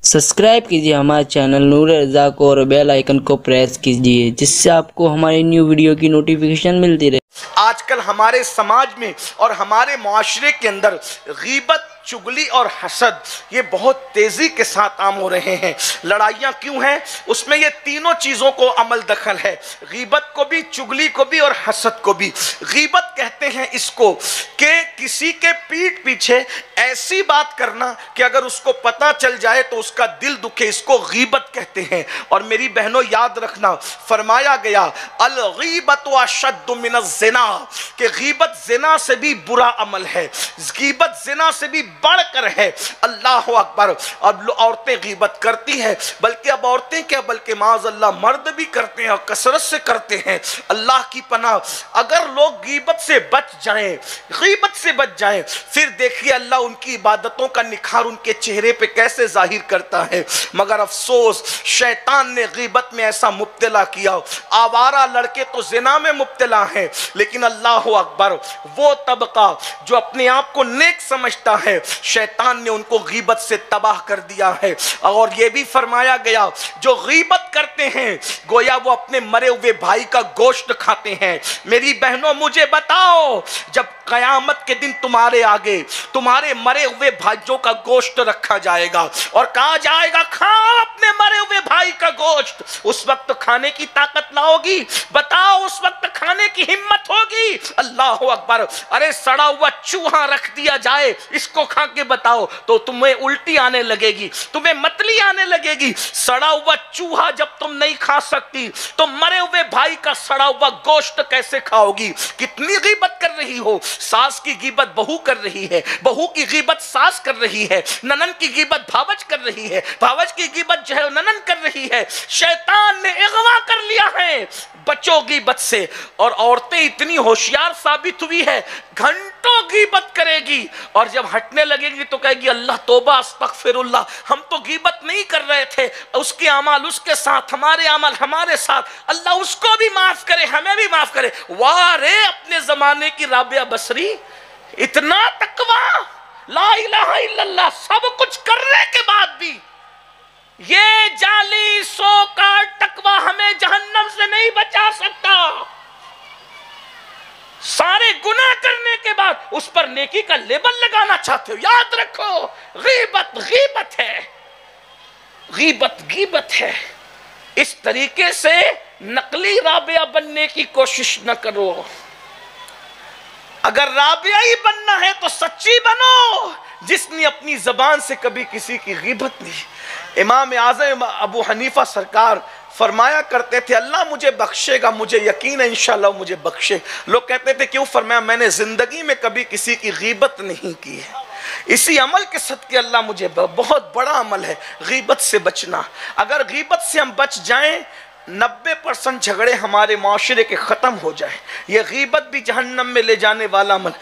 Subscribe कीजिए हमारे channel नूर रज़ा को और बेल आइकन को प्रेस कीजिए जिससे आपको हमारी न्यू वीडियो की नोटिफिकेशन मिलती रहे। आजकल हमारे समाज में और हमारे मुआशरे के अंदर गीबत, चुगली और हसद ये बहुत तेजी के साथ आम हो रहे हैं। लड़ाइयाँ क्यों हैं? उसमें ये तीनों चीज़ों को अमल दखल है, गीबत को भी, चुगली को भी और हसद को भी। गीबत कहते हैं इसको कि किसी के पीठ पीछे ऐसी बात करना कि अगर उसको पता चल जाए तो उसका दिल दुखे, इसको गीबत कहते हैं। और मेरी बहनों याद रखना, फरमाया गया अल गीबत अशद्दु मिनज़ ज़िना, कि गीबत ज़िना से भी बुरा अमल है, गीबत ज़िना से भी बढ़कर है। अल्लाह अकबर। अब औरतें गीबत करती हैं, बल्कि अब औरतें क्या बल्कि माज़अल्लाह मर्द भी करते हैं और कसरत से करते हैं। अल्लाह की पनाह, अगर लोग गीबत से बच जाएं, गीबत से बच जाएं, फिर देखिए अल्लाह उनकी इबादतों का निखार उनके चेहरे पे कैसे जाहिर करता है। मगर अफसोस, शैतान ने गीबत में ऐसा मुब्तला किया। आवारा लड़के तो ज़िना में मुब्तला हैं, लेकिन अल्लाह अकबर, वो तबका जो अपने आप को नेक समझता है, शैतान ने उनको गीबत से तबाह कर दिया है। और ये भी फरमाया गया जो गीबत करते हैं गोया वो अपने मरे हुए भाई का गोश्त खाते हैं। मेरी बहनों मुझे बताओ, जब क़यामत के दिन तुम्हारे आगे तुम्हारे मरे हुए भाइयों का गोश्त रखा जाएगा और कहा जाएगा खाओ अपने मरे हुए भाई का गोश्त, उस वक्त खाने की ताकत ना होगी? बताओ, उस वक्त खाने की हिम्मत होगी? अल्लाह अकबर। अरे सड़ा हुआ चूहा रख दिया जाए, इसको खा के बताओ तो तुम्हें उल्टी आने लगेगी, तुम्हें मतली आने लगेगी। सड़ा हुआ चूहा जब तुम नहीं खा सकती तो मरे हुए भाई का सड़ा हुआ गोश्त कैसे खाओगी? कितनी गीबत कर रही हो। सास की गीबत बहू कर रही है, बहू की गीबत सास कर रही है, ननन की गीबत भावज कर रही है, भावज की गीबत जो है ननन कर रही है। शैतान ने अगवा कर लिया है। बचो गीबत से। और औरतें इतनी होशियार साबित हुई है, घंटों गीबत करेगी और जब हटने लगेगी तो कहेगी अल्लाह तौबा अस्तगफिरुल्लाह, हम तो गीबत नहीं कर रहे थे, उसके अमाल उसके साथ, हमारे अमल हमारे साथ, अल्लाह उसको भी माफ करे, हमें भी माफ करे। वाह रे अपने जमाने की राबिया बसरी, इतना तकवा, ला इलाहा इल्लल्लाह, सब कुछ करने के बाद भी ये जाली सो का तकवा हमें जहन्नम से नहीं बचा सकता। सारे गुनाह करने के बाद उस पर नेकी का लेबल लगाना चाहते हो? याद रखो, गीबत गीबत है, गीबत गीबत है। इस तरीके से नकली राबिया बनने की कोशिश न करो। अगर राबिया ही बनना है तो सच्ची बनो, जिसने अपनी जबान से कभी किसी की गीबत नहीं। इमाम आज़म अबू हनीफा सरकार फरमाया करते थे अल्लाह मुझे बख्शेगा, मुझे यकीन है इंशाअल्लाह मुझे बख्शे। लोग कहते थे क्यों? फरमाया मैंने जिंदगी में कभी किसी की गीबत नहीं की है, इसी अमल के सदके अल्लाह मुझे, बहुत बड़ा अमल है गीबत से बचना। अगर गीबत से हम बच जाएं 90% झगड़े हमारे माशरे के ख़त्म हो जाए। ये गीबत भी जहन्नम में ले जाने वाला अमल।